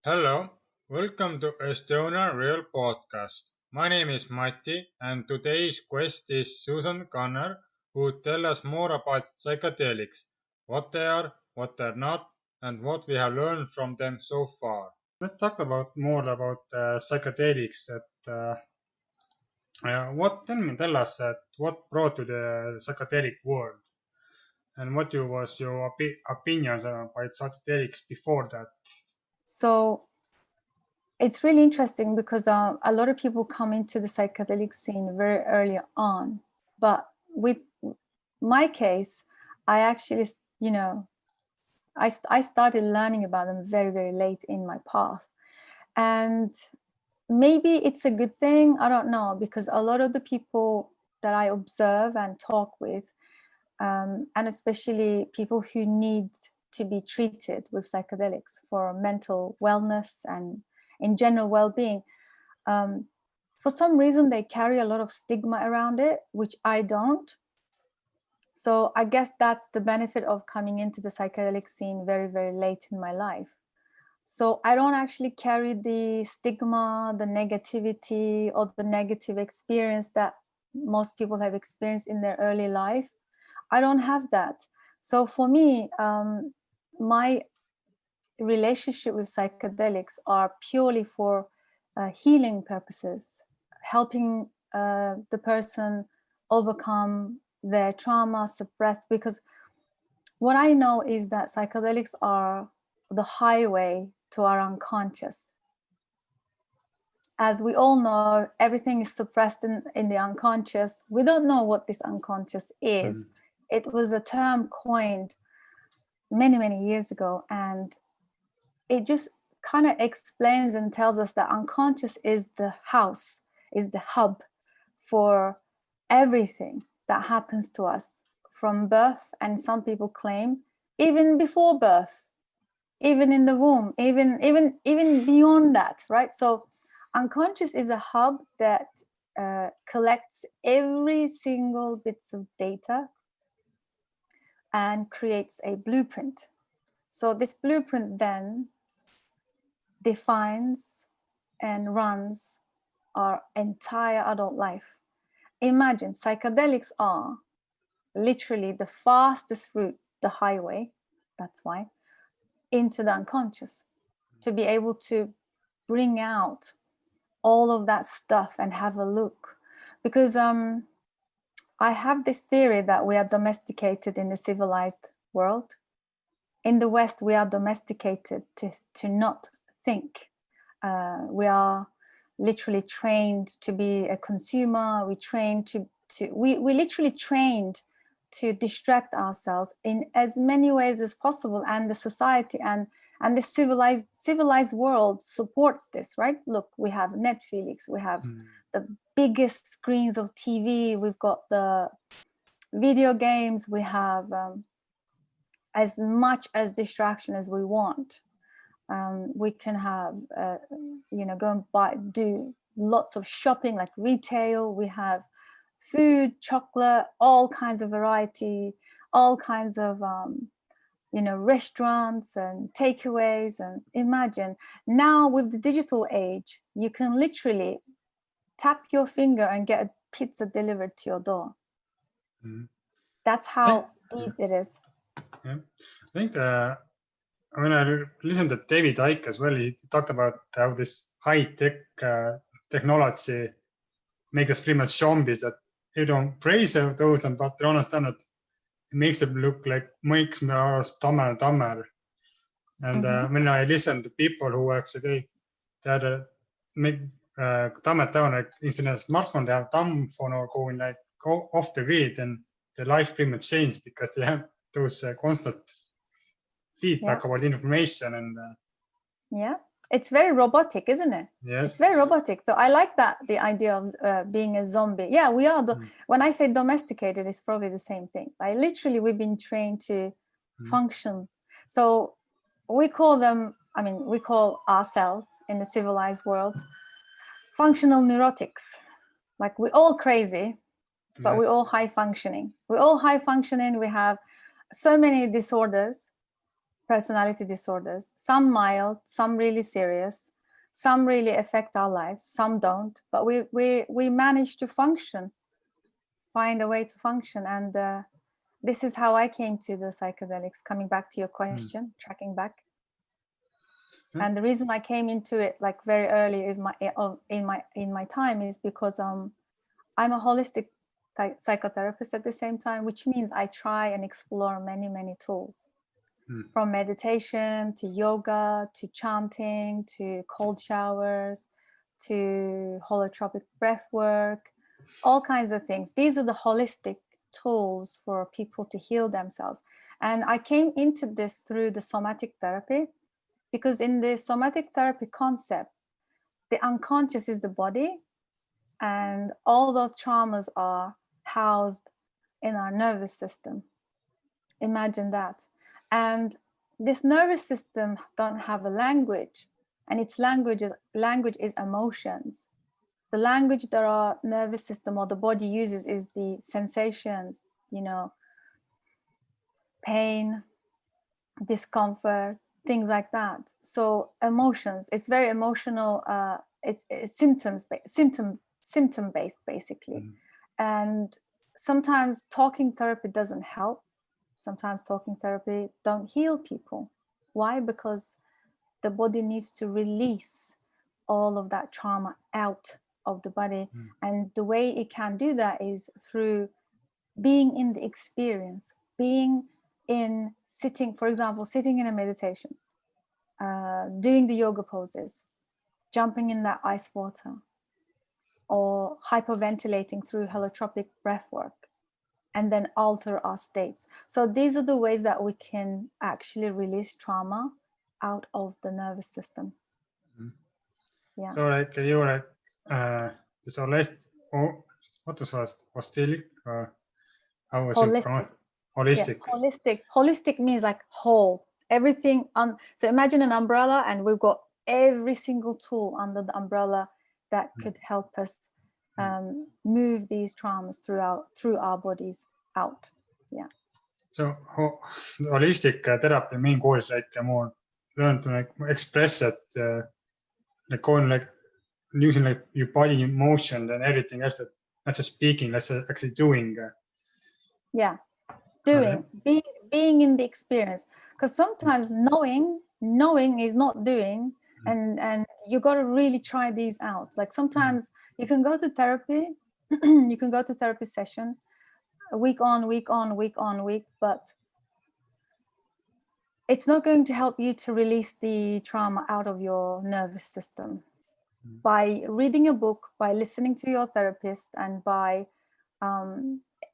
Hello, welcome to Estonain Real Podcast. My name is Matti, and today's guest is Susan Gunner, who will tell us more about psychedelics, what they are, what they're not, and what we have learned from them so far. Let's talk about more about psychedelics. Tell us what brought to the psychedelic world, and was your opinions about psychedelics before that? So it's really interesting because a lot of people come into the psychedelic scene very early on. But with my case, I actually, I started learning about them very, very late in my path. And maybe it's a good thing, I don't know, because a lot of the people that I observe and talk with, and especially people who need to be treated with psychedelics for mental wellness and in general well-being, for some reason they carry a lot of stigma around it, which I don't. So I guess that's the benefit of coming into the psychedelic scene very, very late in my life. So I don't actually carry the stigma, the negativity, or the negative experience that most people have experienced in their early life. I don't have that. So for me, my relationship with psychedelics are purely for healing purposes, helping the person overcome their trauma, suppressed. Because what I know is that psychedelics are the highway to our unconscious. As we all know, everything is suppressed in the unconscious. We don't know what this unconscious is. It was a term coined many, many years ago, and it just kind of explains and tells us that unconscious is the house, is the hub for everything that happens to us from birth, and some people claim even before birth, even in the womb, even beyond that, right? So unconscious is a hub that collects every single bits of data and creates a blueprint. So this blueprint then defines and runs our entire adult life. Imagine psychedelics are literally the fastest route, the highway, that's why, into the unconscious, to be able to bring out all of that stuff and have a look. Because I have this theory that we are domesticated in the civilized world. In the West, we are domesticated to not think. We are literally trained to be a consumer. We literally trained to distract ourselves in as many ways as possible, and the society and the civilized world supports this, right? Look, we have Netflix, we have the biggest screens of TV, we've got the video games, we have as much as distraction as we want. We can have go and do lots of shopping, like retail. We have food, chocolate, all kinds of variety, all kinds of restaurants and takeaways. And imagine now with the digital age, you can literally tap your finger and get a pizza delivered to your door. That's how deep it is. Yeah. I think when I listened to David Icke as well, he talked about how this high-tech technology makes us pretty much zombies, that you don't praise those, but they understand that it makes them makes us dumber and dumber. And when I listen to people who actually make dumb it down, like instead of smartphone, they have dumb phone or go off the grid, and their life pretty much changed because they have those constant feedback about information. And it's very robotic, isn't it? Yes, it's very robotic. So I like that, the idea of being a zombie. Yeah, we are when I say domesticated, it's probably the same thing. Like literally we've been trained to function. So we call ourselves in the civilized world functional neurotics. Like we're all crazy, but we're all high functioning. We're all high functioning. We have so many disorders, personality disorders, some mild, some really serious, some really affect our lives, some don't, but we manage to function, find a way to function. And this is how I came to the psychedelics, coming back to your question, tracking back. And the reason I came into it like very early in my time is because I'm a holistic psychotherapist at the same time, which means I try and explore many tools, from meditation to yoga to chanting to cold showers to holotropic breath work, all kinds of things. These are the holistic tools for people to heal themselves. And I came into this through the somatic therapy, because in the somatic therapy concept, the unconscious is the body, and all those traumas are housed in our nervous system. Imagine that. And this nervous system don't have a language, and its language is emotions. The language that our nervous system or the body uses is the sensations, pain, discomfort, things like that. So emotions, it's very emotional. It's symptom based basically. And sometimes talking therapy doesn't help. Sometimes talking therapy don't heal people. Why? Because the body needs to release all of that trauma out of the body. And the way it can do that is through being in the experience, being in sitting, for example, sitting in a meditation, doing the yoga poses, jumping in that ice water, or hyperventilating through holotropic breath work, and then alter our states. So these are the ways that we can actually release trauma out of the nervous system. Yeah. So like you were this what was hostilic or how was Holistic. Holistic. Yeah, holistic means like whole, everything on. So imagine an umbrella, and we've got every single tool under the umbrella that could help us move these traumas through our bodies out. Yeah. So holistic therapy main goal is like more learn to like express it, like going like using like your body emotion and everything else, that not just speaking, that's actually doing. Yeah, doing, being in the experience. Because sometimes knowing is not doing, and you got to really try these out. Like sometimes you can go to therapy, you can go to therapy session, week on week, but it's not going to help you to release the trauma out of your nervous system. By reading a book, by listening to your therapist, and by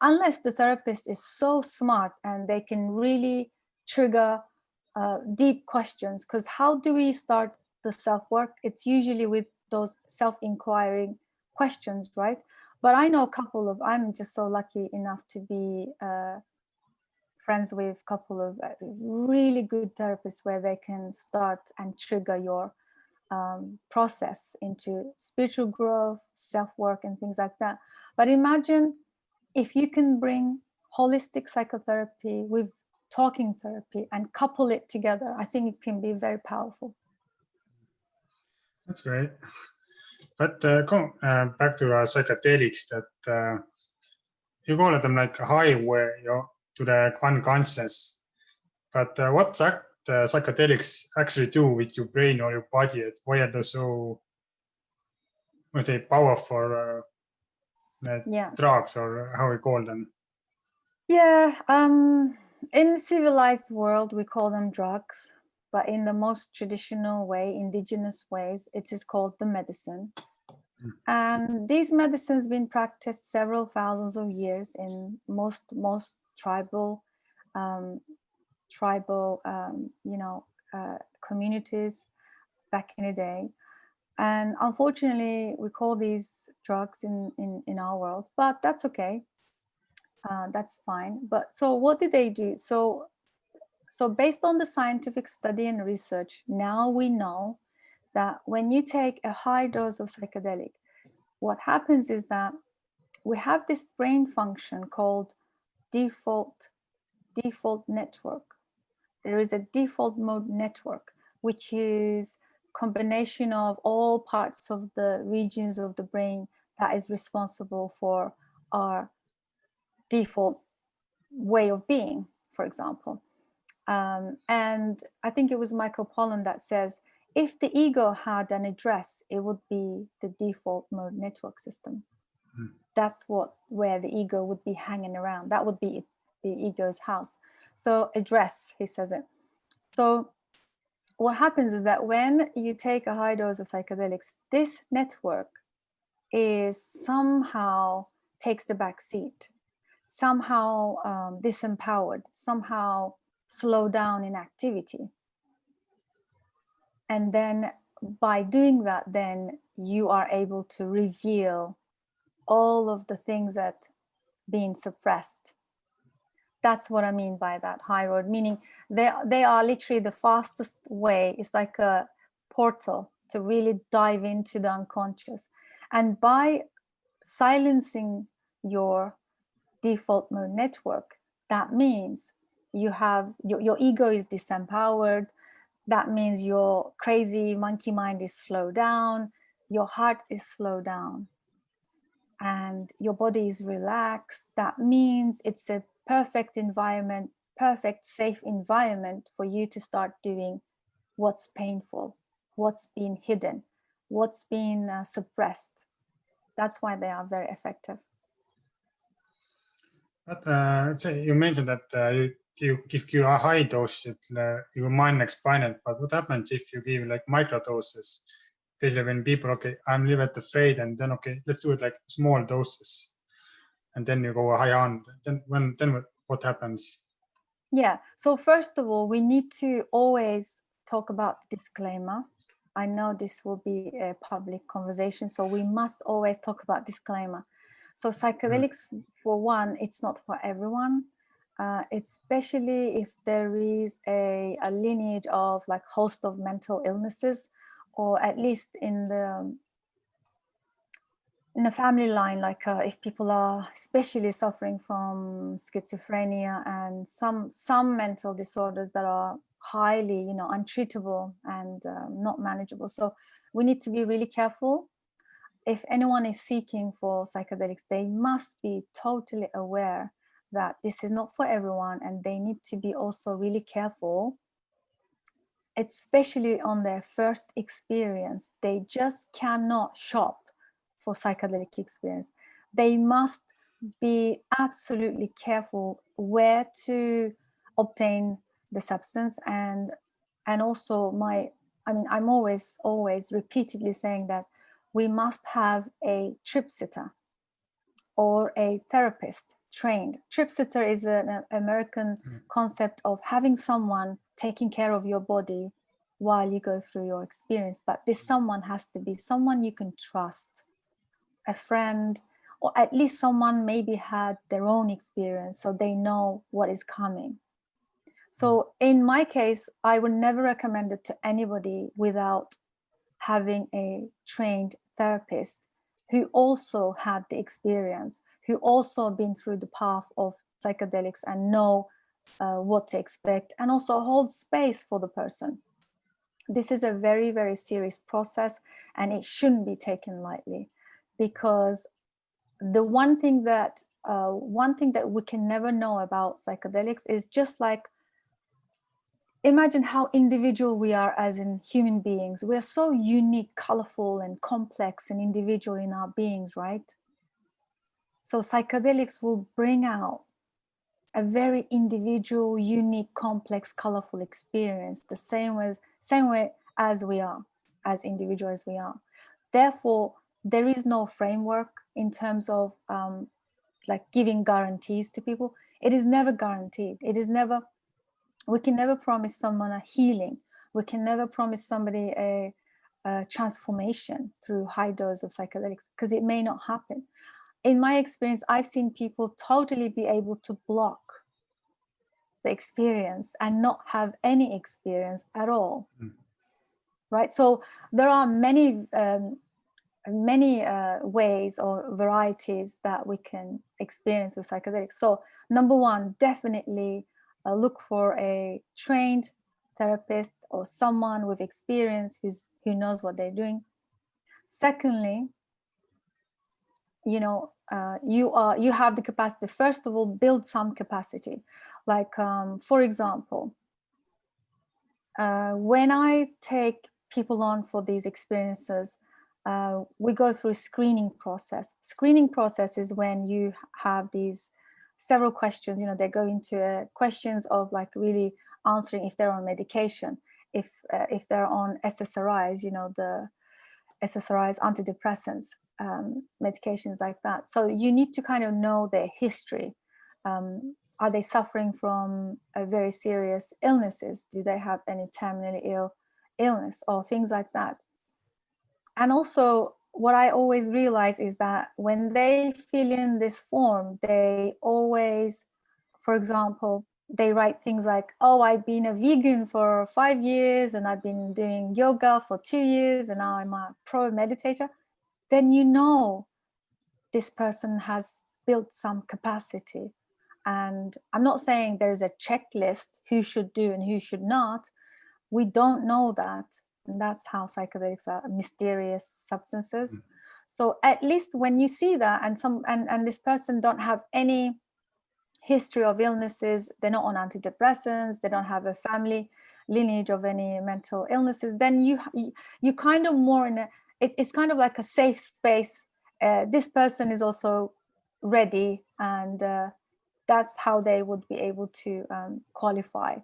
unless the therapist is so smart and they can really trigger deep questions, because how do we start the self-work? It's usually with those self-inquiring questions, right? But I know I'm just so lucky enough to be friends with a couple of really good therapists where they can start and trigger your process into spiritual growth, self-work, and things like that. But imagine if you can bring holistic psychotherapy with talking therapy and couple it together. I think it can be very powerful. That's great. But go back to psychedelics, that you call them like a highway to the unconscious. But what psychedelics actually do with your brain or your body? Why are they so, let's say, powerful drugs, or how we call them? Yeah, in civilized world we call them drugs, but in the most traditional way, indigenous ways, it is called the medicine. And these medicines been practiced several thousands of years in most tribal communities back in the day. And unfortunately, we call these drugs in our world, but that's okay. That's fine. But so what did they do? So based on the scientific study and research, now we know that when you take a high dose of psychedelic, what happens is that we have this brain function called default network. there is a default mode network, which is combination of all parts of the regions of the brain that is responsible for our default way of being, for example. And I think it was Michael Pollan that says, if the ego had an address, it would be the default mode network system. That's where the ego would be hanging around. That would be the ego's house. So address, he says it. So what happens is that when you take a high dose of psychedelics, this network is somehow takes the back seat, somehow disempowered, somehow slow down in activity. And then by doing that, then you are able to reveal all of the things that being suppressed. That's what I mean by that high road, meaning they are literally the fastest way. It's like a portal to really dive into the unconscious. And by silencing your default mode network, that means you have your ego is disempowered. That means your crazy monkey mind is slowed down, your heart is slowed down, and your body is relaxed. That means it's a perfect environment, perfect safe environment for you to start doing what's painful, what's been hidden, what's been suppressed. That's why they are very effective. But so you mentioned that you give you a high dose, your mind expanded. But what happens if you give like micro doses? Especially when people, okay, I'm a little bit afraid, and then okay, let's do it like small doses, and then you go high on. Then what happens? Yeah. So first of all, we need to always talk about disclaimer. I know this will be a public conversation, so we must always talk about disclaimer. So psychedelics, for one, it's not for everyone, especially if there is a lineage of like host of mental illnesses, or at least in the family line, like if people are especially suffering from schizophrenia and some mental disorders that are highly, untreatable and not manageable. So we need to be really careful. If anyone is seeking for psychedelics, they must be totally aware that this is not for everyone, and they need to be also really careful, especially on their first experience. They just cannot shop for psychedelic experience. They must be absolutely careful where to obtain the substance, and also I'm always repeatedly saying that we must have a trip sitter or a therapist trained. Trip sitter is an American concept of having someone taking care of your body while you go through your experience. But this someone has to be someone you can trust, a friend, or at least someone maybe had their own experience, so they know what is coming. So in my case, I would never recommend it to anybody without having a trained therapist who also had the experience, who also been through the path of psychedelics and know what to expect, and also hold space for the person. This is a very, very serious process, and it shouldn't be taken lightly, because the one thing that we can never know about psychedelics is just like, imagine how individual we are as in human beings. We are so unique, colorful, and complex and individual in our beings, right? So psychedelics will bring out a very individual, unique, complex, colorful experience, the same way as we are, as individual as we are. Therefore, there is no framework in terms of like giving guarantees to people. It is never guaranteed. We can never promise someone a healing. We can never promise somebody a transformation through high dose of psychedelics, because it may not happen. In my experience, I've seen people totally be able to block the experience and not have any experience at all. Right? So there are many ways or varieties that we can experience with psychedelics. So number one, definitely look for a trained therapist or someone with experience who knows what they're doing. Secondly, you have the capacity. First of all, build some capacity. Like, for example, when I take people on for these experiences, we go through a screening process. Screening process is when you have these several questions. They go into questions of like really answering if they're on medication, if they're on SSRIs, the SSRIs, antidepressants, medications like that. So you need to kind of know their history. Are they suffering from a very serious illnesses? Do they have any terminally ill illness or things like that? And also, what I always realize is that when they fill in this form, they always, for example, they write things like, oh, I've been a vegan for 5 years and I've been doing yoga for 2 years and now I'm a pro meditator. Then this person has built some capacity. And I'm not saying there's a checklist who should do and who should not. We don't know that. And that's how psychedelics are mysterious substances. So at least when you see that and this person don't have any history of illnesses, they're not on antidepressants, they don't have a family lineage of any mental illnesses, then you kind of more in it's kind of like a safe space. This person is also ready, and that's how they would be able to qualify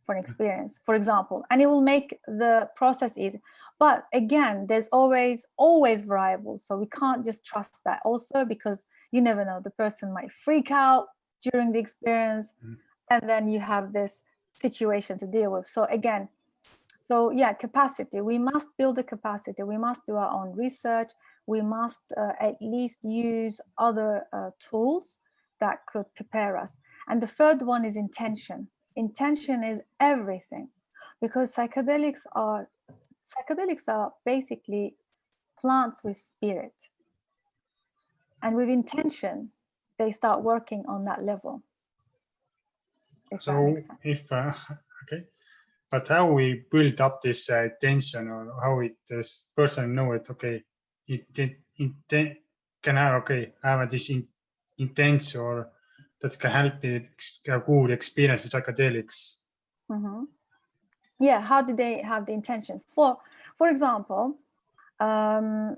for an experience, for example, and it will make the process easy. But again, there's always variables, so we can't just trust that also, because you never know, the person might freak out during the experience, and then you have this situation to deal with. So again, capacity, we must build the capacity, we must do our own research, we must at least use other tools that could prepare us. And the third one is intention. Intention is everything, because psychedelics are basically plants with spirit, and with intention they start working on that level. So if okay, but how we build up this tension, or how this person know it? Okay, it can have this intense, or that can help it a good experience with psychedelics. Yeah, how do they have the intention? For example, in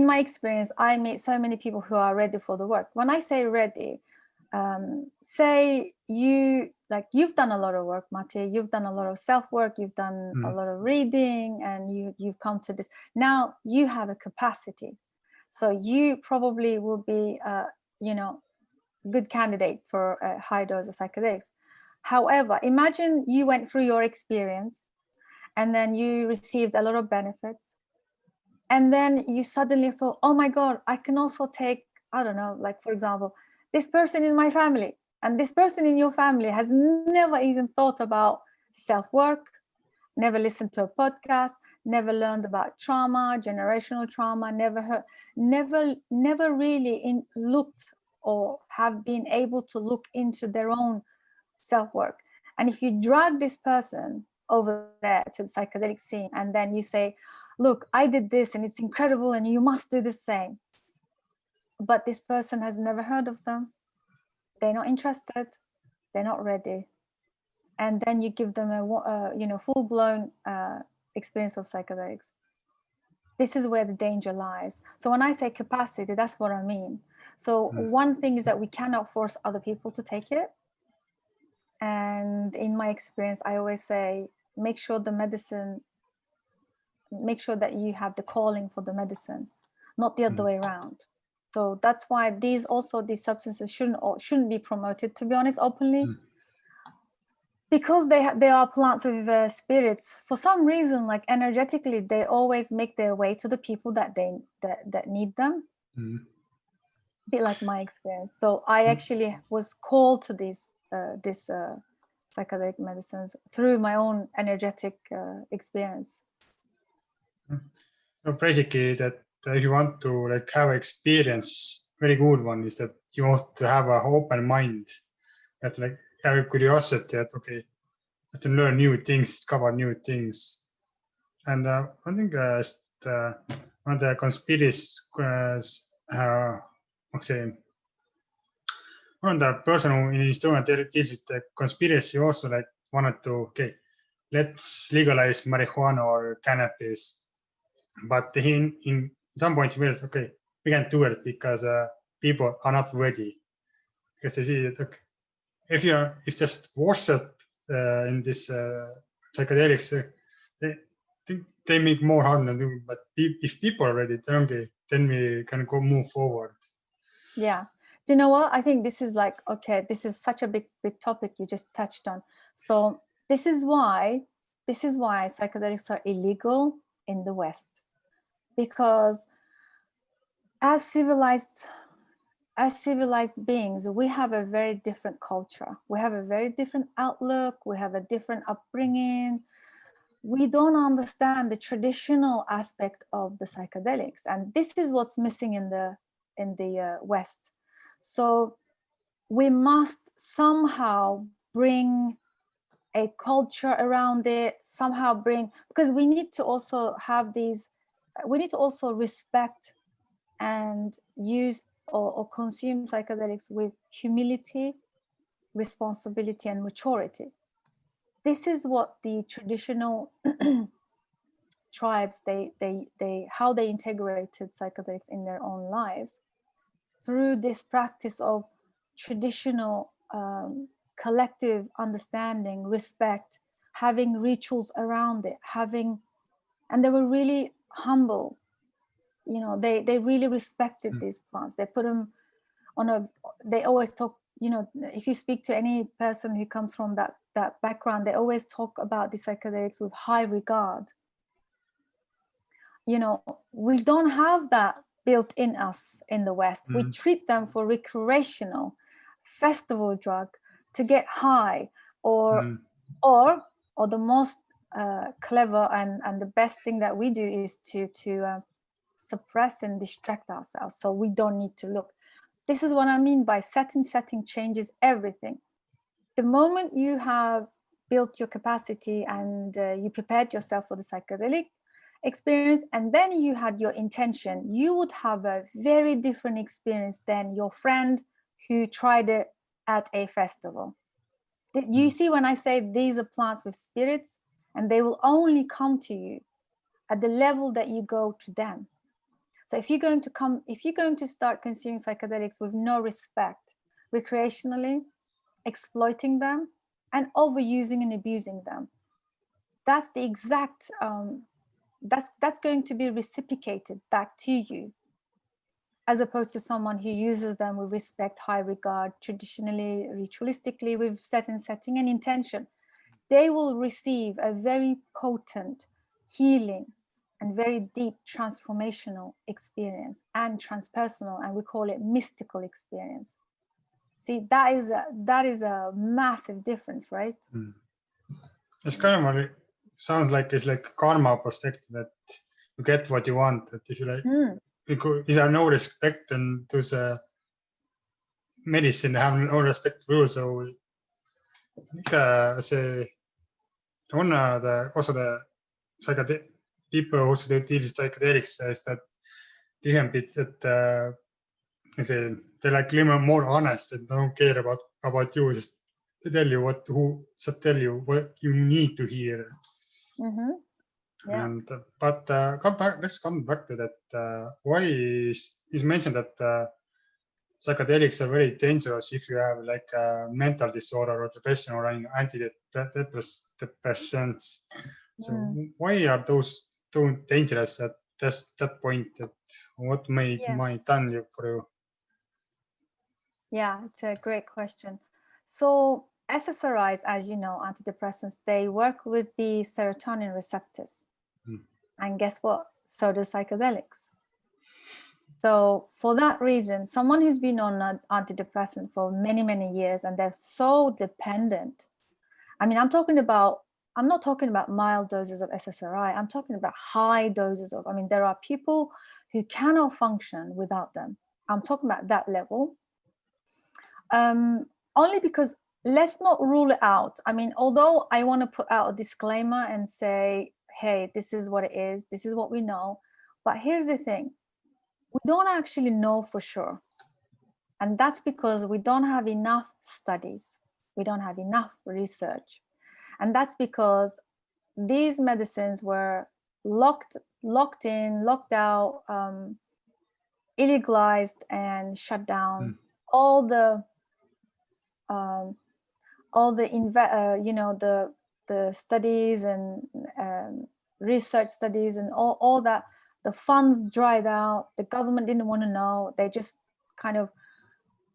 my experience, I meet so many people who are ready for the work. When I say ready, say you've done a lot of work, Matti, you've done a lot of self-work, you've done a lot of reading, and you've come to this. Now you have a capacity. So you probably will be good candidate for a high dose of psychedelics. However, imagine you went through your experience and then you received a lot of benefits. And then you suddenly thought, oh my God, I can also take, I don't know, like for example, this person in my family, and this person in your family has never even thought about self-work, never listened to a podcast, never learned about trauma, generational trauma, never really looked or have been able to look into their own self-work. And if you drag this person over there to the psychedelic scene, and then you say, look, I did this and it's incredible and you must do the same, but this person has never heard of them, they're not interested, they're not ready, and then you give them a full-blown experience of psychedelics. This is where the danger lies. So when I say capacity, that's what I mean. So one thing is that we cannot force other people to take it. And in my experience, I always say, make sure that you have the calling for the medicine, not the other way around. So that's why these substances shouldn't be promoted, to be honest, openly. Because they are plants with spirits. For some reason, like energetically, they always make their way to the people that need them. A bit like my experience. So I actually was called to these psychedelic medicines through my own energetic experience. So basically, that if you want to have experience, very good one is that you want to have an open mind. That have a curiosity that, okay, to learn new things, discover new things. And I think one of the conspiracy, one of the person who in Estonia deals with the conspiracy also like wanted to, okay, let's legalize marijuana or cannabis. But he, in some point, he realized, okay, we can't do it because people are not ready. Because they see that, okay, if just worse in this psychedelics, they make more harm than do. But if people are ready, then we can move forward. Yeah. Do you know what? I think this is like, okay, this is such a big topic you just touched on. So this is why psychedelics are illegal in the West, because as civilized beings, we have a very different culture. We have a very different outlook. We have a different upbringing. We don't understand the traditional aspect of the psychedelics, and this is what's missing in the West. So we must somehow bring a culture around it, because we need to also respect and use or consume psychedelics with humility, responsibility, and maturity. This is what the traditional tribes, how they integrated psychedelics in their own lives through this practice of traditional collective understanding, respect, having rituals around it, and they were really humble. You know, they really respected these plants. They put them they always talk, you know, if you speak to any person who comes from that background, they always talk about the psychedelics with high regard. You know, we don't have that built in us in the West. We treat them for recreational festival drug to get high, or the most clever and the best thing that we do is to suppress and distract ourselves so we don't need to look. This is what I mean by setting changes everything. The moment you have built your capacity and you prepared yourself for the psychedelic experience, and then you had your intention, you would have a very different experience than your friend who tried it at a festival. You see, when I say these are plants with spirits, and they will only come to you at the level that you go to them. So if you're going to start consuming psychedelics with no respect, recreationally, exploiting them, and overusing and abusing them, that's the exact that's going to be reciprocated back to you, as opposed to someone who uses them with respect, high regard, traditionally, ritualistically, with certain setting and intention. They will receive a very potent healing and very deep transformational experience, and transpersonal, and we call it mystical experience. See, that is a massive difference, right? It's kind of sounds like it's like karma perspective, that you get what you want. That if you like, if you have no respect, then those medicine have no respect for you. So I think also the psychedelic people also they deal with psychedelics is that different bit that they're like a little more honest and don't care about you. Just they tell you what you need to hear. Yeah. And but let's come back to that. Why is mentioned that psychedelics are very dangerous if you have like a mental disorder or depression or antidepressants. So why are those too dangerous at that point? That what made my done for you? Yeah, it's a great question. So SSRIs, as you know, antidepressants, they work with the serotonin receptors. And guess what? So do psychedelics. So for that reason, someone who's been on an antidepressant for many, many years and they're so dependent. I mean, I'm not talking about mild doses of SSRI. I'm talking about high doses of, there are people who cannot function without them. I'm talking about that level. Only because let's not rule it out. I mean, although I want to put out a disclaimer and say, hey, this is what it is, this is what we know. But here's the thing, we don't actually know for sure. And that's because we don't have enough studies. We don't have enough research. And that's because these medicines were locked in, locked out, illegalized and shut down. All the the studies and research studies and all that, the funds dried out. The government didn't want to know. They just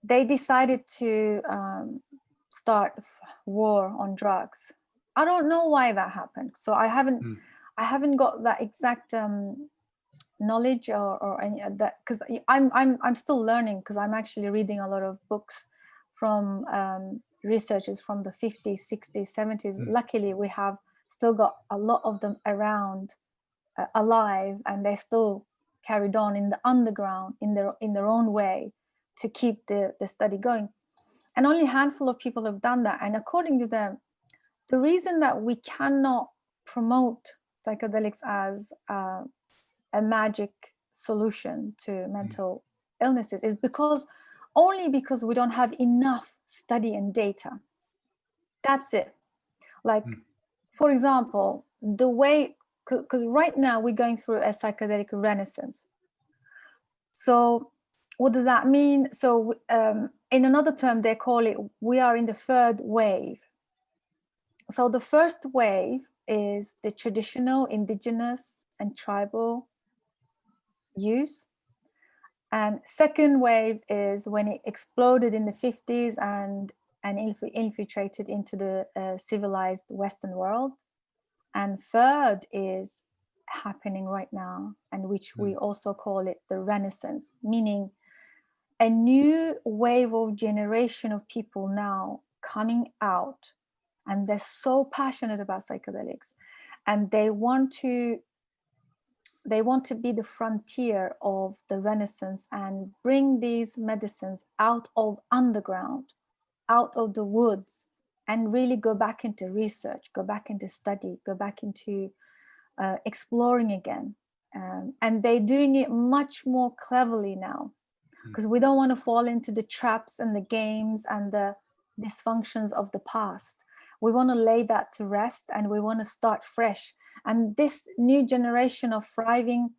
they decided to start war on drugs. I don't know why that happened. So I haven't got that exact knowledge or any of that, because I'm still learning, because I'm actually reading a lot of books from researchers from the 50s, 60s, 70s. Luckily, we have still got a lot of them around, alive, and they still carried on in the underground in their own way to keep the study going. And only a handful of people have done that. And according to them, the reason that we cannot promote psychedelics as a magic solution to mental illnesses is only because we don't have enough study and data. That's it. Like, for example, the way, because right now we're going through a psychedelic renaissance. So what does that mean? So in another term, they call it, we are in the third wave. So the first wave is the traditional, indigenous, and tribal use. And second wave is when it exploded in the 50s and infiltrated into the civilized Western world. And third is happening right now, and which we also call it the Renaissance, meaning a new wave of generation of people now coming out, and they're so passionate about psychedelics, and they want to be the frontier of the Renaissance and bring these medicines out of underground, out of the woods, and really go back into research, go back into study, go back into exploring again. And they're doing it much more cleverly now, because we don't want to fall into the traps and the games and the dysfunctions of the past. We want to lay that to rest, and we want to start fresh. And this new generation of thriving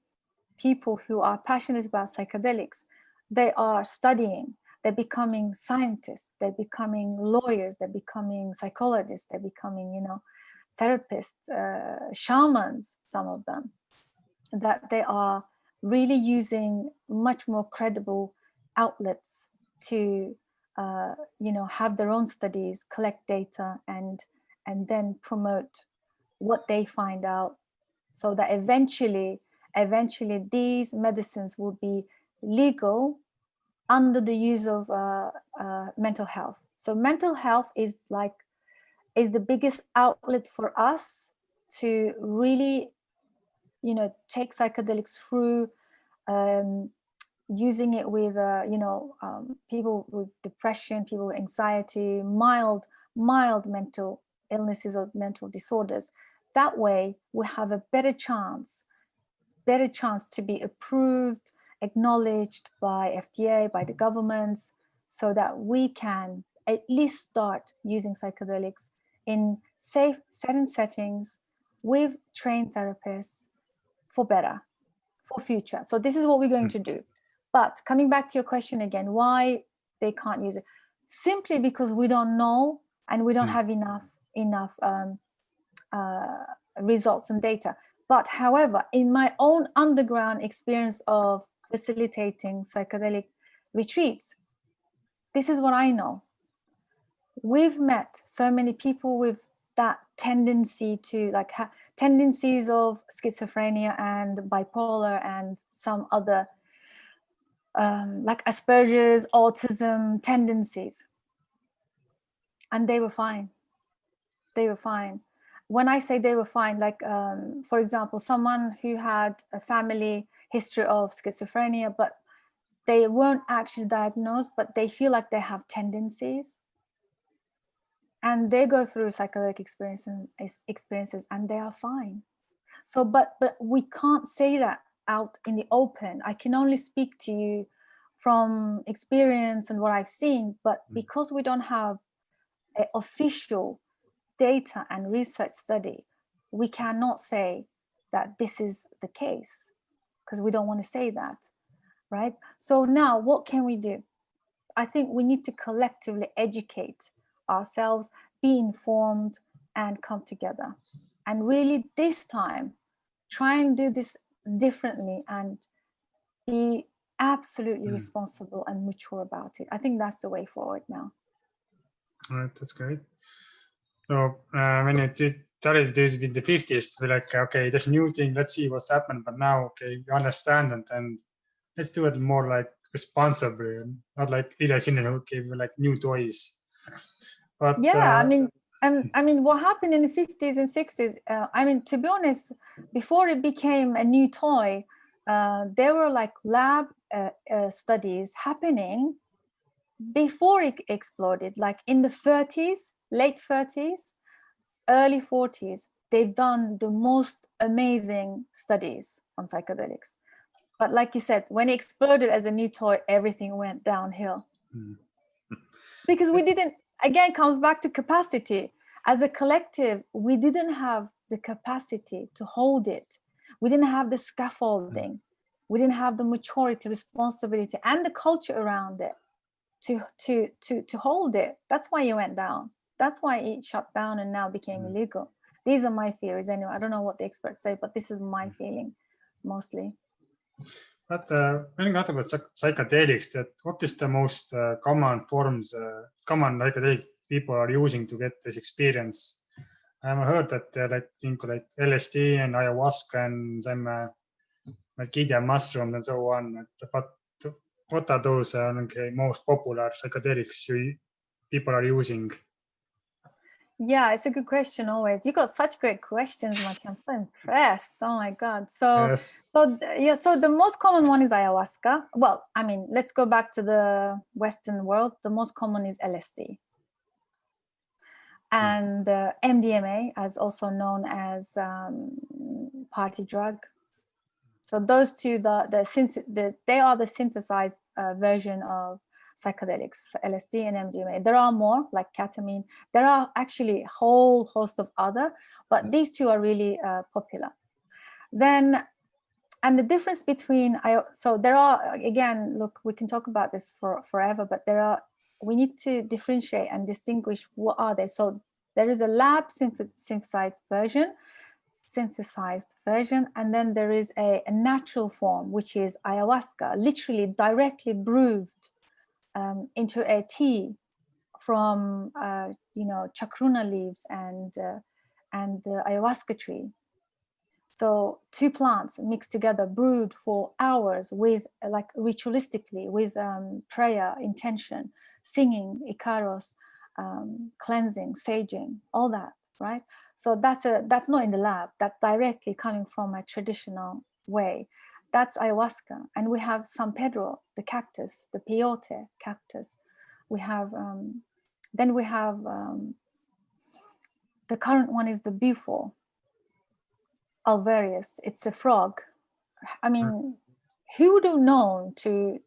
people who are passionate about psychedelics, they are studying, they're becoming scientists, they're becoming lawyers, they're becoming psychologists, they're becoming, therapists, shamans, some of them, that they are really using much more credible outlets to have their own studies, collect data, and then promote what they find out, so that eventually these medicines will be legal under the use of mental health. So mental health is the biggest outlet for us to really take psychedelics through, using it with people with depression, people with anxiety, mild mental illnesses or mental disorders. That way we have a better chance to be approved, acknowledged by FDA, by the governments, so that we can at least start using psychedelics in safe settings with trained therapists for future. So this is what we're going to do. But coming back to your question again, why they can't use it? Simply because we don't know, and we don't have enough results and data. But however, in my own underground experience of facilitating psychedelic retreats, this is what I know. We've met so many people with that tendency to tendencies of schizophrenia and bipolar and some other like Asperger's, autism tendencies, and they were fine. When I say they were fine, for example, someone who had a family history of schizophrenia, but they weren't actually diagnosed, but they feel like they have tendencies. and they go through psychedelic experiences and they are fine. So, but we can't say that out in the open. I can only speak to you from experience and what I've seen, but because we don't have an official data and research study, we cannot say that this is the case, because we don't want to say that, right? So now what can we do? I think we need to collectively educate ourselves, be informed, and come together. And really this time, try and do this differently and be absolutely responsible and mature about it. I think that's the way forward now. All right, that's great. So when you started to do it in the 50s, we're like, okay, this new thing, let's see what's happened. But now, okay, we understand it, and let's do it more like responsibly, and not like okay, we're like new toys. But yeah, I mean, what happened in the 50s and 60s? I mean, to be honest, before it became a new toy, there were like lab studies happening before it exploded, like in the 30s, late 30s, early 40s. They've done the most amazing studies on psychedelics. But like you said, when it exploded as a new toy, everything went downhill. Because we didn't, again, comes back to capacity. As a collective, we didn't have the capacity to hold it. We didn't have the scaffolding. We didn't have the maturity, responsibility, and the culture around it to hold it. That's why it went down. That's why it shut down and now became illegal. These are my theories anyway. I don't know what the experts say, but this is my feeling mostly. But when you talk about psychedelics, that what is the most common forms, common psychedelic people are using to get this experience? I've heard that like LSD and ayahuasca and some Gideon mushrooms and so on. But what are those most popular psychedelics people are using? Yeah, it's a good question always. You got such great questions, Matti. I'm so impressed. Oh my God. So, yes. So the most common one is ayahuasca. Well, I mean, let's go back to the Western world. The most common is LSD. And MDMA, as also known as party drug. So those two, they are the synthesized version of psychedelics, LSD and MDMA. There are more, like ketamine. There are actually a whole host of other, but these two are really popular. Then, and the difference between, so there are, again, look, we can talk about this forever, but we need to differentiate and distinguish what are they. So there is a lab synthesized version, and then there is a natural form, which is ayahuasca, literally directly brewed into a tea from chacruna leaves and the ayahuasca tree. So two plants mixed together, brewed for hours with like ritualistically with prayer, intention, singing, Icaros, cleansing, saging, all that, right? So that's not in the lab. That's directly coming from a traditional way. That's ayahuasca. And we have San Pedro, the cactus, the peyote cactus. We have, then we have, the current one is the bufo alvarius. It's a frog. I mean, who would have known to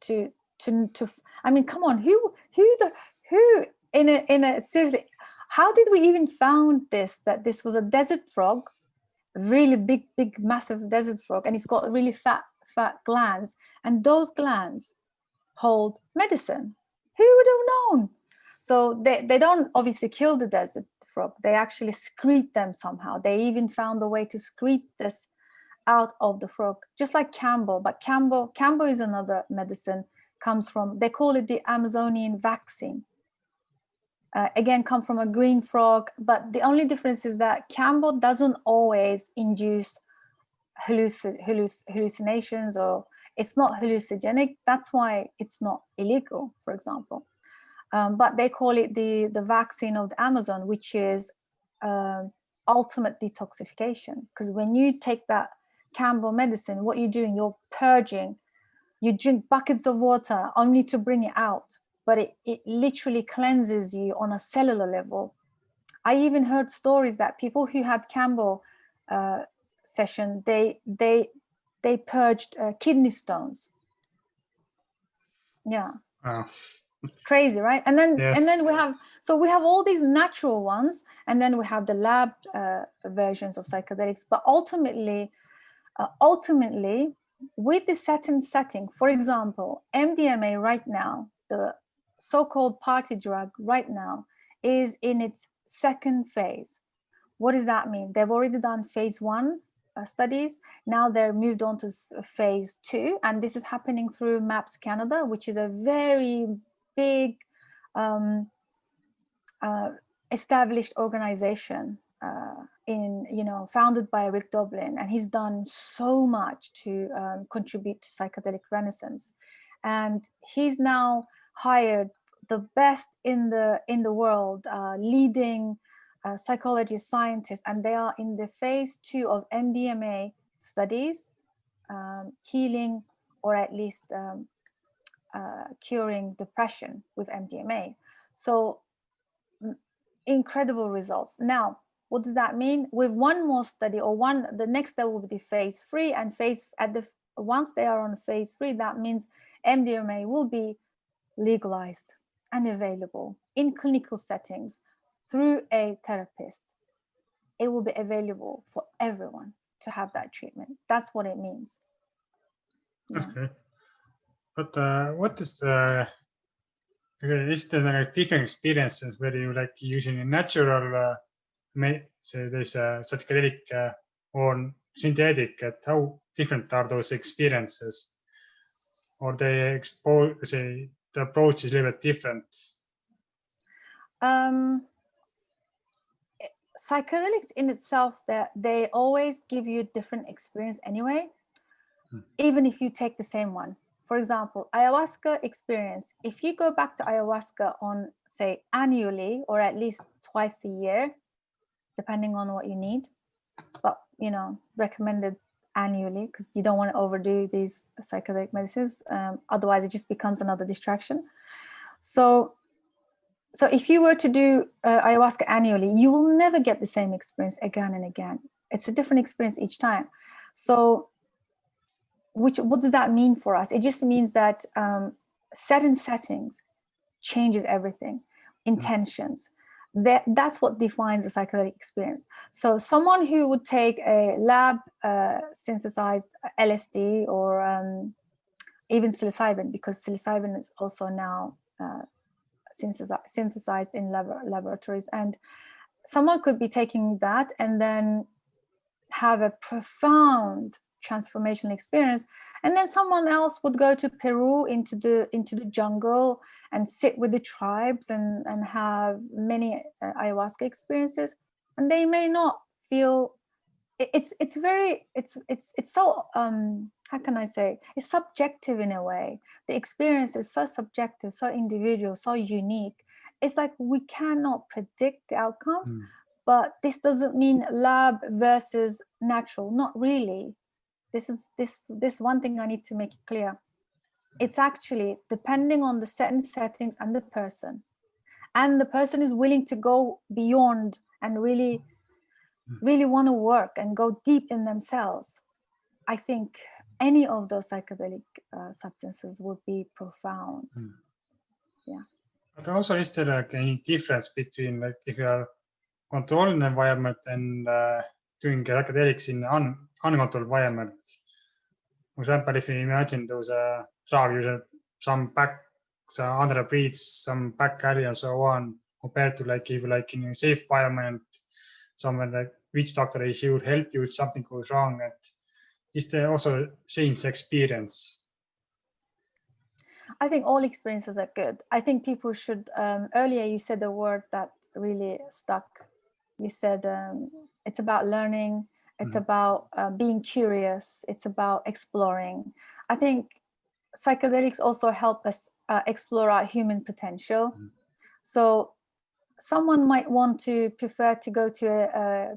I mean, come on, who in a seriously, how did we even found that this was a desert frog, really big, massive desert frog, and it's got really fat glands, and those glands hold medicine? Who would have known? So they don't obviously kill the desert frog. They actually excrete them somehow. They even found a way to excrete this out of the frog, just like Cambo. But Cambo is another medicine, comes from, they call it the Amazonian vaccine. Again, come from a green frog, but the only difference is that Cambo doesn't always induce hallucinations, or it's not hallucinogenic. That's why it's not illegal, for example. But they call it the vaccine of the Amazon, which is ultimate detoxification. Because when you take that Cambo medicine, what you're doing, you're purging. You drink buckets of water only to bring it out, but it literally cleanses you on a cellular level. I even heard stories that people who had Cambo session, they purged kidney stones. Yeah. Wow. Crazy, right? And then Yes. and then we have all these natural ones, and then we have the lab versions of psychedelics. But ultimately, with the certain setting, for example, MDMA right now, the so-called party drug right now, is in its second phase. What does that mean? They've already done phase 1 studies. Now they're moved on to phase 2, and this is happening through MAPS Canada, which is a very big established organization founded by Rick Doblin, and he's done so much to contribute to psychedelic renaissance. And he's now hired the best in the world, leading psychology scientists, and they are in the phase 2 of MDMA studies, healing or at least curing depression with MDMA. So incredible results. Now, what does that mean? With one more study, the next step will be phase 3, and once they are on phase 3, that means MDMA will be legalized and available in clinical settings through a therapist. It will be available for everyone to have that treatment. That's what it means. That's great. But what is there different experiences where you like using a natural, say there's a psychedelic or synthetic? How different are those experiences? Or the approach is a little bit different? Psychedelics in itself, they always give you a different experience anyway, even if you take the same one. For example, ayahuasca experience, if you go back to ayahuasca on, say, annually or at least twice a year, depending on what you need, but recommended annually, because you don't want to overdo these psychedelic medicines, otherwise it just becomes another distraction. So if you were to do ayahuasca annually, you will never get the same experience again and again. It's a different experience each time. So what does that mean for us? It just means that certain settings changes everything. Intentions. That's what defines the psychedelic experience. So someone who would take a lab synthesized LSD or even psilocybin, because psilocybin is also now synthesized in laboratories, and someone could be taking that and then have a profound transformational experience, and then someone else would go to Peru into the jungle and sit with the tribes and have many ayahuasca experiences, and they may not feel it's so how can I say, it's subjective in a way. The experience is so subjective, so individual, so unique. It's like we cannot predict the outcomes. But this doesn't mean lab versus natural, not really. This one thing I need to make it clear. It's actually depending on the certain settings and the person is willing to go beyond and really want to work and go deep in themselves. I think any of those psychedelic substances would be profound. Yeah. But also, is there like any difference between like if you are controlled environment and doing psychedelics in uncontrolled environment? For example, if you imagine there was a drug user, some under breeds, some back alley and so on, compared to like if like in a safe environment, someone like witch doctor is here would help you if something goes wrong. And is there also change experience? I think all experiences are good. I think people should, earlier you said a word that really stuck. You said it's about learning, it's about being curious, it's about exploring. I think psychedelics also help us explore our human potential. So someone might prefer to go to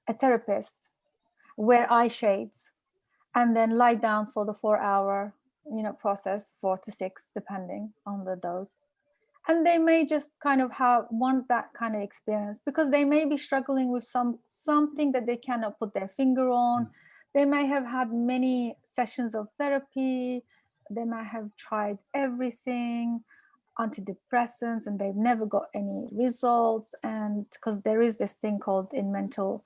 a therapist, wear eye shades, and then lie down for the 4-hour process, 4 to 6 depending on the dose, And they may just kind of want that kind of experience because they may be struggling with something that they cannot put their finger on. They may have had many sessions of therapy. They might have tried everything, antidepressants, and they've never got any results. And because there is this thing called in mental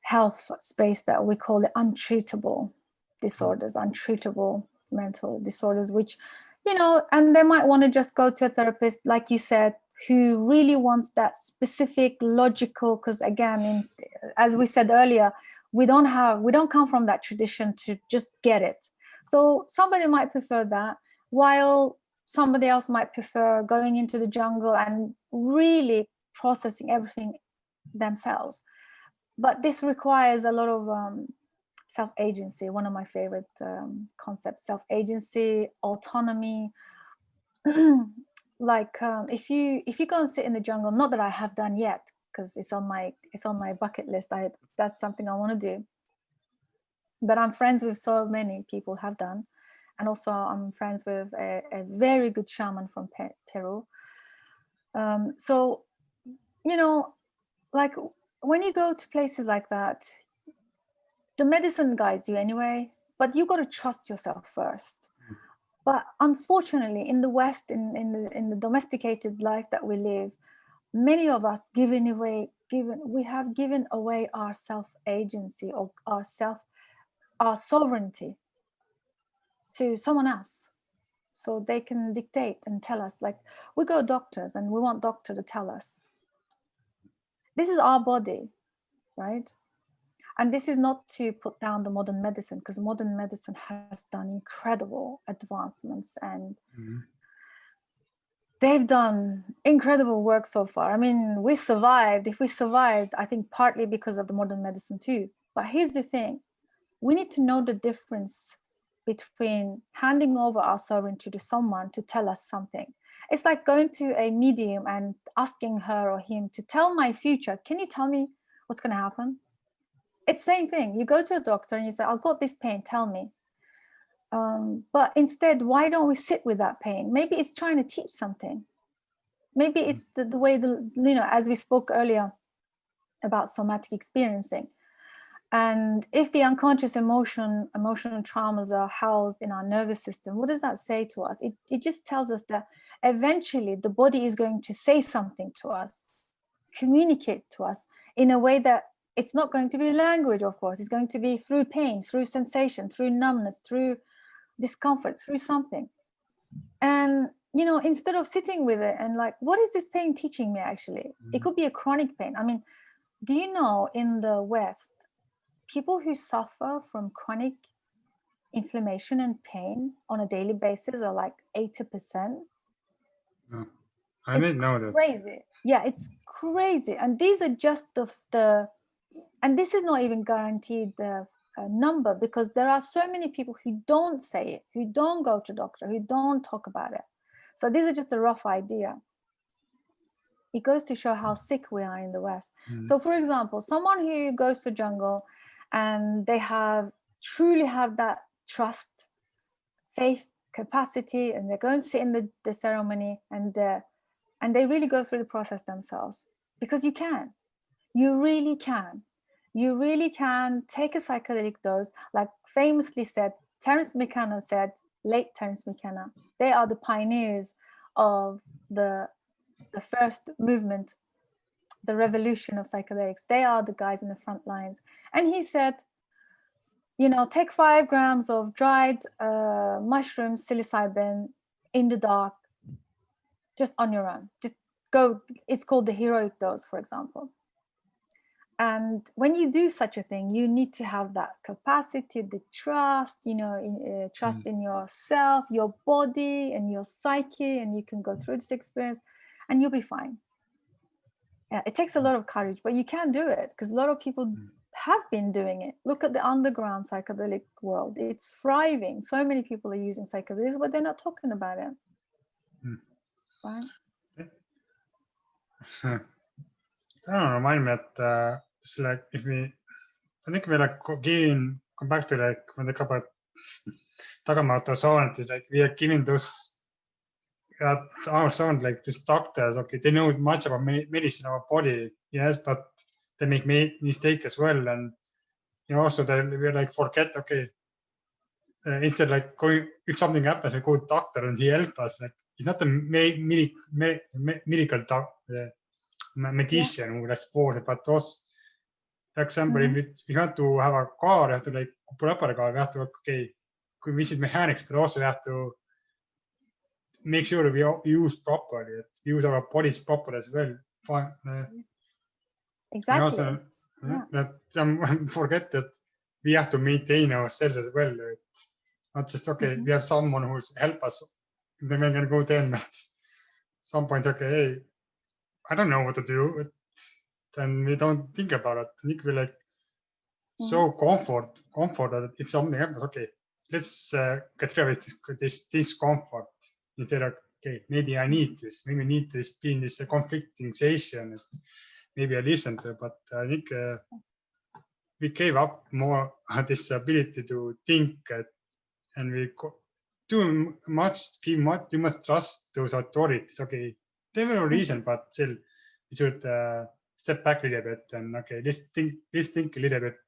health space that we call it untreatable disorders, untreatable mental disorders, which, you know, and they might want to just go to a therapist, like you said, who really wants that specific logical, because again, as we said earlier, we don't come from that tradition to just get it. So somebody might prefer that, while somebody else might prefer going into the jungle and really processing everything themselves. But this requires a lot of self-agency. One of my favorite concepts: self-agency, autonomy. Like if you go and sit in the jungle, not that I have done yet, because it's on my bucket list. That's something I want to do. But I'm friends with so many people who have done, and also I'm friends with a very good shaman from Peru. So, you know, like when you go to places like that, the medicine guides you anyway, but you got to trust yourself first. But unfortunately, in the West, in the domesticated life that we live, many of us we have given away our self-agency or our sovereignty to someone else, so they can dictate and tell us. Like, we go to doctors and we want doctor to tell us, this is our body, right? And this is not to put down the modern medicine, because modern medicine has done incredible advancements, and they've done incredible work so far. I mean, we survived. If we survived, I think partly because of the modern medicine too. But here's the thing: we need to know the difference between handing over our sovereignty to someone to tell us something. It's like going to a medium and asking her or him to tell my future. Can you tell me what's going to happen? It's the same thing. You go to a doctor and you say, I've got this pain, tell me. But instead, why don't we sit with that pain? Maybe it's trying to teach something. Maybe it's the way, as we spoke earlier about somatic experiencing. And if the unconscious emotional traumas are housed in our nervous system, what does that say to us? It just tells us that eventually the body is going to say something to us, communicate to us in a way that it's not going to be language, of course. It's going to be through pain, through sensation, through numbness, through discomfort, through something. And, instead of sitting with it and like, what is this pain teaching me actually? It could be a chronic pain. I mean, do you know in the West, people who suffer from chronic inflammation and pain on a daily basis are like 80%? No, I didn't know that. Crazy. Yeah, it's crazy. And these are just the and this is not even guaranteed the number, because there are so many people who don't say it, who don't go to doctor, who don't talk about it. So these are just a rough idea. It goes to show how sick we are in the West. So for example, someone who goes to jungle and they truly have that trust, faith, capacity, and they go and sit in the ceremony and they really go through the process themselves, because you really can take a psychedelic dose. Like famously said, Terence McKenna said, late Terence McKenna, they are the pioneers of the first movement, the revolution of psychedelics. They are the guys in the front lines. And he said, take 5 grams of dried mushrooms, psilocybin, in the dark, just on your own. Just go. It's called the heroic dose, for example. And when you do such a thing, you need to have that capacity, the trust, trust in yourself, your body, and your psyche, and you can go through this experience, and you'll be fine. Yeah, it takes a lot of courage, but you can do it, because a lot of people have been doing it. Look at the underground psychedelic world. It's thriving. So many people are using psychedelics, but they're not talking about it. Right? Remind me that it's like I think we like come back to like when they talk about sovereignty, like we are giving those that our sound like these doctors, okay, they know much about medicine, our body, yes, but they make mistake as well. And also we like forget, okay, instead like going, if something happens, we go to doctor and he help us. Like he's not a medical medicine who does sport, but also, for example, if you want to have a car, you have to like pull up a car, we have to, okay, we visit mechanics, but also we have to make sure we use properly, use our bodies properly as well. Exactly. Also, that forget that we have to maintain ourselves as well. It's not just, okay, we have someone who's help us, then we can go then at some point, okay, hey, I don't know what to do. Then we don't think about it. I think we're like so comfort that if something happens, okay, let's get rid of this discomfort instead of, okay, maybe I need this, maybe I need this being this conflicting sensation. Maybe I listen to, but I think we gave up more this ability to think, and we too much trust those authorities. Okay, there were no reason, but still we should step back a little bit and, okay, let's think a little bit.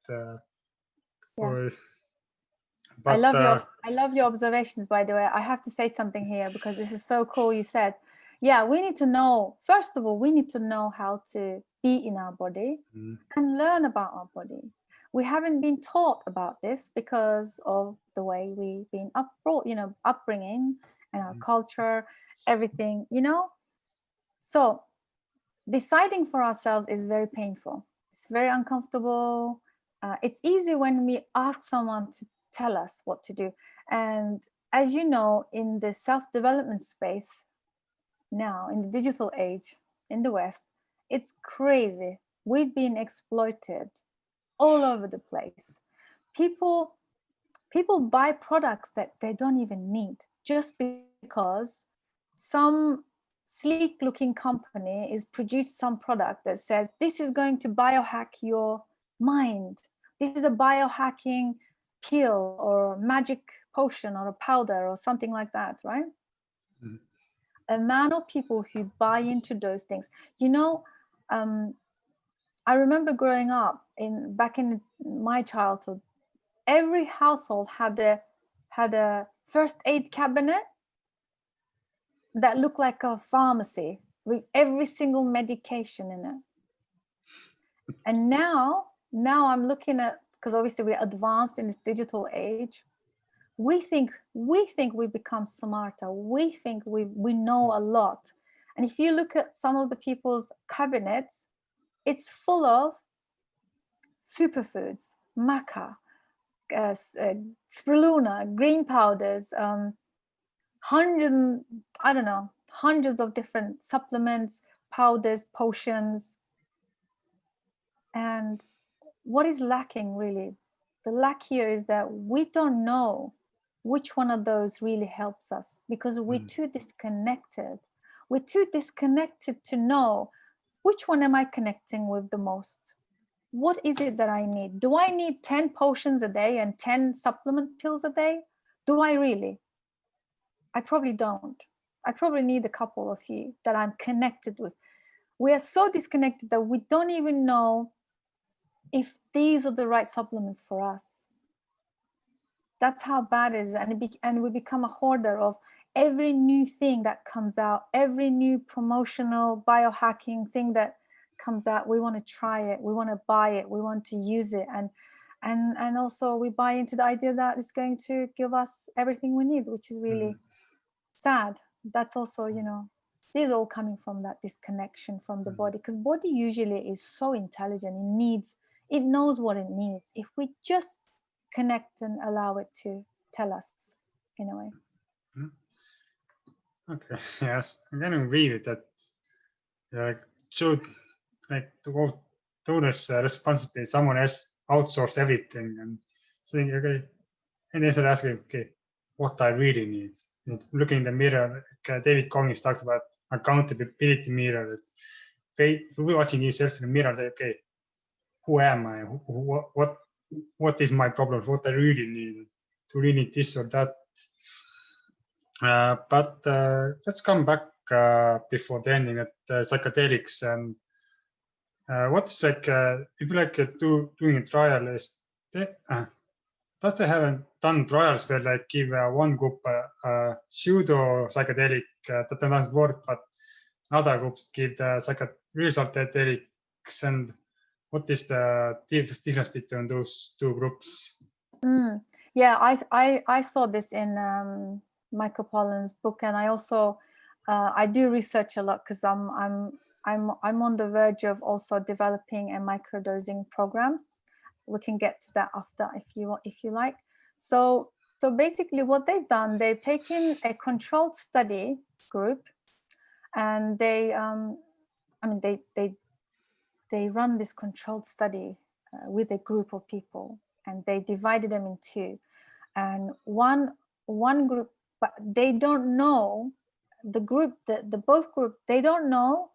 I love your observations, by the way. I have to say something here because this is so cool. You said, yeah, we need to know, first of all, we need to know how to be in our body and learn about our body. We haven't been taught about this because of the way we've been upbringing and our culture, everything, So deciding for ourselves is very painful. It's very uncomfortable. It's easy when we ask someone to tell us what to do. And as you know, in the self-development space now, in the digital age, in the West, it's crazy. We've been exploited all over the place. People buy products that they don't even need just because some sleek looking company is produced some product that says this is going to biohack your mind. This is a biohacking pill or magic potion or a powder or something like that, right? A amount of people who buy into those things. I remember growing up back in my childhood, every household had a first aid cabinet that looked like a pharmacy with every single medication in it. And now I'm looking at, because obviously we're advanced in this digital age, we think we become smarter. We think we know a lot. And if you look at some of the people's cabinets, it's full of superfoods, maca, spirulina, green powders, hundreds of different supplements, powders, potions. And what is lacking really? The lack here is that we don't know which one of those really helps us because we're too disconnected. We're too disconnected to know which one am I connecting with the most? What is it that I need? Do I need 10 potions a day and 10 supplement pills a day? Do I really? I probably don't. I probably need a couple of few that I'm connected with. We are so disconnected that we don't even know if these are the right supplements for us. That's how bad it is. And we become a hoarder of every new thing that comes out, every new promotional biohacking thing that comes out. We want to try it, we want to buy it, we want to use it. And also we buy into the idea that it's going to give us everything we need, which is really sad. That's also, this is all coming from that disconnection from the body, because body usually is so intelligent. It knows what it needs if we just connect and allow it to tell us in a way. Okay, yes, I'm going to agree with that. Should to go do this responsibility, someone else outsource everything and saying, okay, and then asking, okay, what I really need. Looking in the mirror, David Goggins talks about accountability mirror. If we're watching yourself in the mirror, say, okay, who am I? What is my problem? What I really need? Do really need this or that? But let's come back before the ending at psychedelics. And what's like, if you like doing a trial, does they haven't done trials where like give one group pseudo psychedelic that doesn't work, but other groups give the real psychedelics? And what is the difference between those two groups? Yeah, I saw this in Michael Pollan's book, and I also I do research a lot because I'm on the verge of also developing a microdosing program. We can get to that after if you like. So basically what they've done, they've taken a controlled study group, and they run this controlled study with a group of people, and they divided them in two. And one group, but they don't know, the both group, they don't know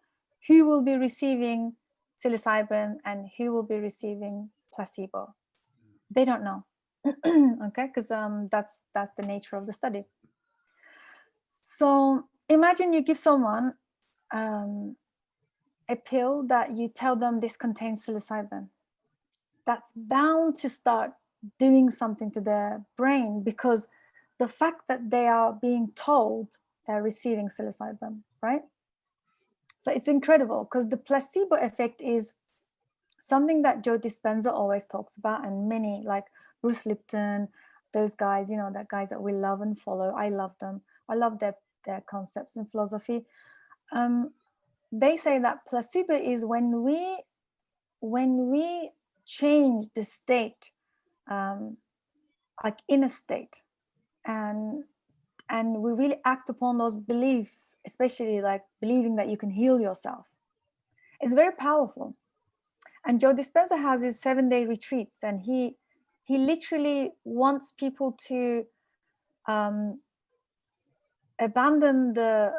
who will be receiving psilocybin and who will be receiving placebo. They don't know. Okay, because that's the nature of the study. So imagine you give someone a pill that you tell them this contains psilocybin. That's bound to start doing something to their brain, because the fact that they are being told they're receiving psilocybin, right? So it's incredible, because the placebo effect is something that Joe Dispenza always talks about, and many, like Bruce Lipton, those guys, that guys that we love and follow. I love them. I love their concepts and philosophy. They say that placebo is when we change the state, like inner state, and we really act upon those beliefs, especially like believing that you can heal yourself. It's very powerful. And Joe Dispenza has his 7-day retreats, and he literally wants people to abandon the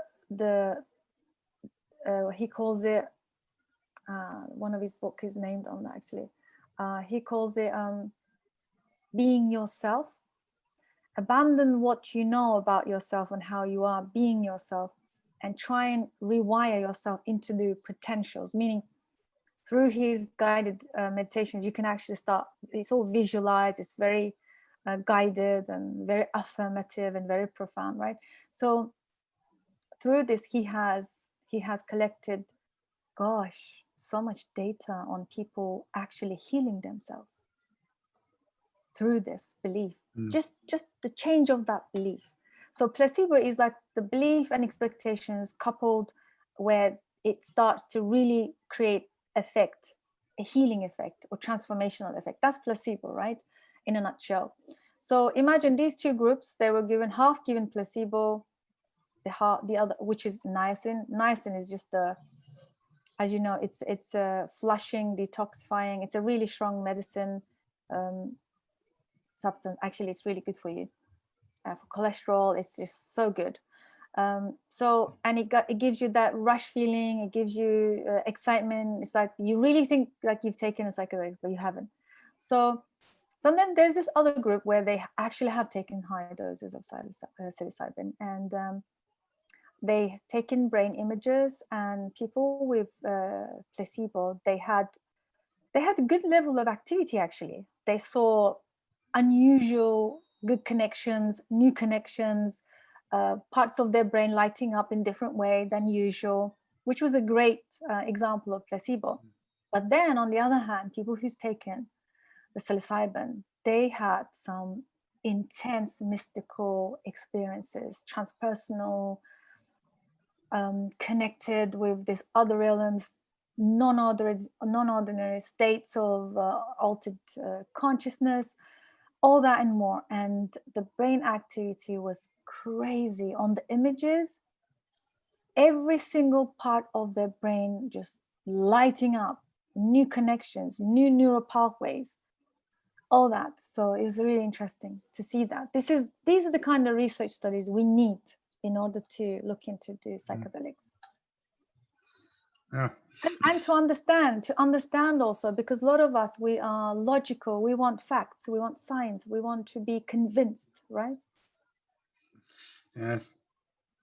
he calls it, one of his books is named on that actually. He calls it being yourself. Abandon what you know about yourself and how you are being yourself, and try and rewire yourself into the potentials. Meaning, through his guided meditations, you can actually start, it's all visualized, it's very guided and very affirmative and very profound, right? So through this, he has collected, gosh, so much data on people actually healing themselves through this belief. Just the change of that belief. So placebo is like the belief and expectations coupled, where it starts to really create effect, a healing effect or transformational effect. That's placebo, right? In a nutshell. So imagine these two groups, they were given half given placebo, the other, which is niacin. Niacin is just as you know, it's a flushing, detoxifying. It's a really strong medicine substance. Actually, it's really good for you. For cholesterol, it's just so good. And it gives you that rush feeling. It gives you excitement. It's like you really think like you've taken a psychedelic, but you haven't. So then there's this other group where they actually have taken high doses of psilocybin, and they taken brain images, and people with placebo, they had a good level of activity. Actually, they saw unusual good connections, new connections, parts of their brain lighting up in different way than usual, which was a great example of placebo. But then on the other hand, people who's taken the psilocybin, they had some intense mystical experiences, transpersonal, connected with these other realms, non-ordinary states of altered consciousness, all that and more. And the brain activity was crazy. On the images, every single part of their brain just lighting up, new connections, new neural pathways, all that. So it was really interesting to see that. These are the kind of research studies we need in order to look into the psychedelics. Yeah. And to understand also, because a lot of us, we are logical, we want facts, we want science, we want to be convinced, right? Yes.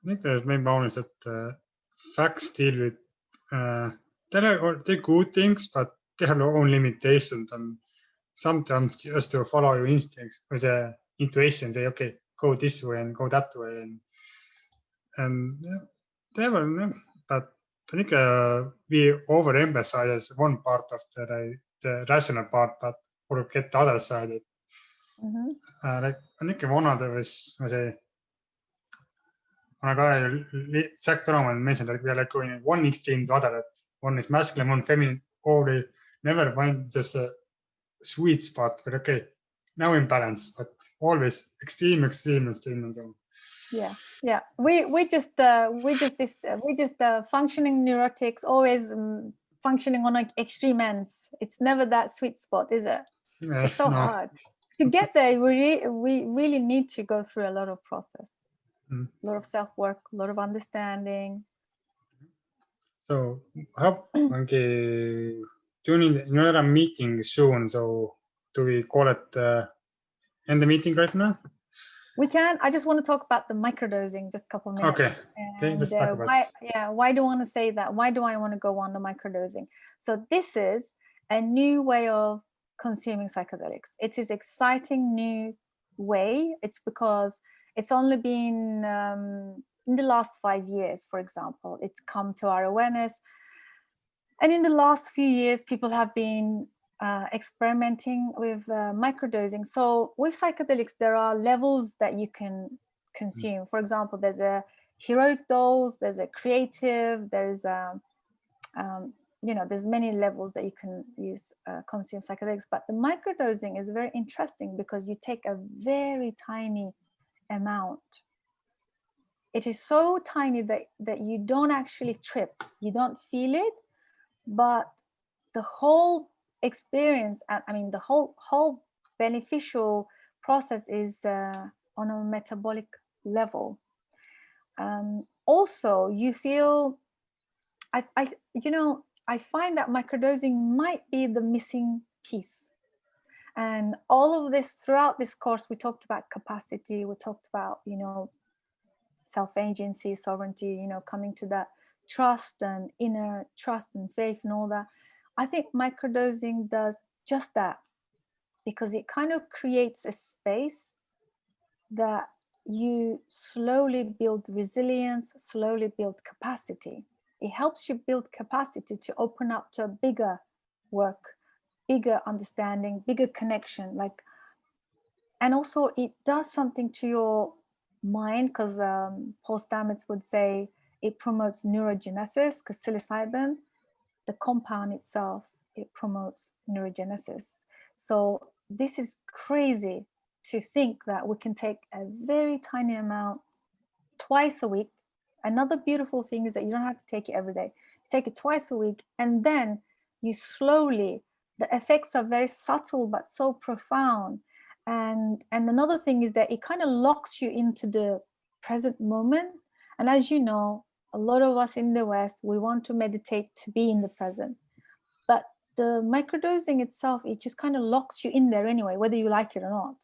I think there's maybe only that facts deal with they're good things, but they have their own limitations, and sometimes just to follow your instincts or the intuition, say, okay, go this way and go that way, and they were, but I think we overemphasize one part of the rational part, but forget the other side. Like I think one of them was Jack Donovan mentioned that we are like going one extreme to other. That one is masculine, one feminine, or we never find just a sweet spot. But okay, now in balance, but always extreme, and so. Yeah. We just functioning neurotics, always functioning on like extreme ends. It's never that sweet spot, is it? It's so hard to get there. We really need to go through a lot of process, a lot of self-work, a lot of understanding. So how tuning another meeting soon? So do we call it end the meeting right now? We can. I just want to talk about the microdosing, just a couple of minutes. Okay, let's talk about it. Why do I want to say that? Why do I want to go on the microdosing? So this is a new way of consuming psychedelics. It is exciting new way. It's because it's only been in the last 5 years, for example, it's come to our awareness. And in the last few years, people have been experimenting with microdosing. So with psychedelics, there are levels that you can consume. For example, there's a heroic dose, there's a creative, there's there's many levels that you can use consume psychedelics. But the microdosing is very interesting because you take a very tiny amount. It is so tiny that you don't actually trip, you don't feel it, but the whole experience, I mean, the whole beneficial process is on a metabolic level. Also, you feel, I find that microdosing might be the missing piece. And all of this, throughout this course, we talked about capacity, we talked about, self-agency, sovereignty, coming to that trust and inner trust and faith and all that. I think microdosing does just that, because it kind of creates a space that you slowly build resilience, slowly build capacity. It helps you build capacity to open up to a bigger work, bigger understanding, bigger connection. And also it does something to your mind, because Paul Stamets would say it promotes neurogenesis, because psilocybin, the compound itself, it promotes neurogenesis. So this is crazy to think that we can take a very tiny amount twice a week. Another beautiful thing is that you don't have to take it every day. You take it twice a week, and then you slowly, the effects are very subtle but so profound. And another thing is that it kind of locks you into the present moment. And as you know, a lot of us in the West, we want to meditate to be in the present. But the microdosing itself, it just kind of locks you in there anyway, whether you like it or not.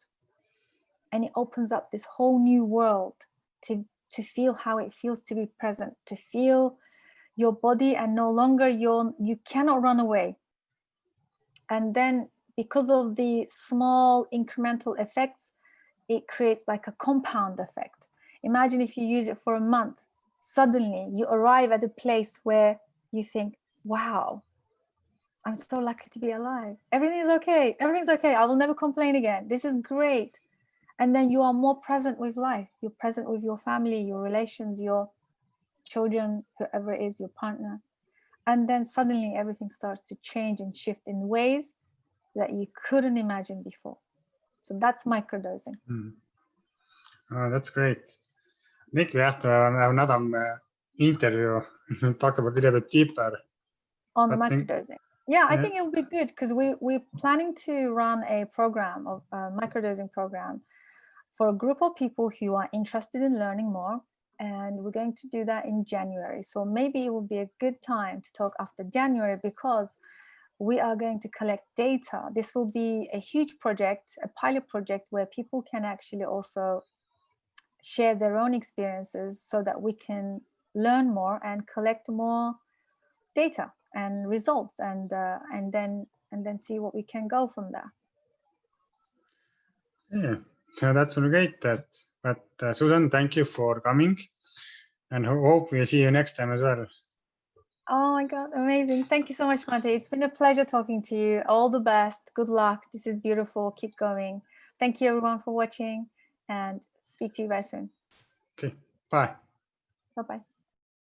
And it opens up this whole new world to feel how it feels to be present, to feel your body, and no longer you cannot run away. And then because of the small incremental effects, it creates like a compound effect. Imagine if you use it for a month, suddenly you arrive at a place where you think, wow, I'm so lucky to be alive. Everything's okay. Everything's okay. I will never complain again. This is great. And then you are more present with life. You're present with your family, your relations, your children, whoever it is, your partner. And then suddenly everything starts to change and shift in ways that you couldn't imagine before. So that's microdosing. Oh, that's great. I think we have to have another interview talk about a little bit deeper on microdosing. I think it would be good, because we're planning to run a program, of a microdosing program, for a group of people who are interested in learning more. And we're going to do that in January. So maybe it will be a good time to talk after January, because we are going to collect data. This will be a huge project, a pilot project, where people can actually also share their own experiences so that we can learn more and collect more data and results, and then see what we can go from there. Yeah, that's great. But Susan, thank you for coming, and hope we see you next time as well. Oh my God, amazing. Thank you so much, Mate. It's been a pleasure talking to you. All the best. Good luck. This is beautiful. Keep going. Thank you everyone for watching, and speak to you very soon. Okay, bye. Bye-bye.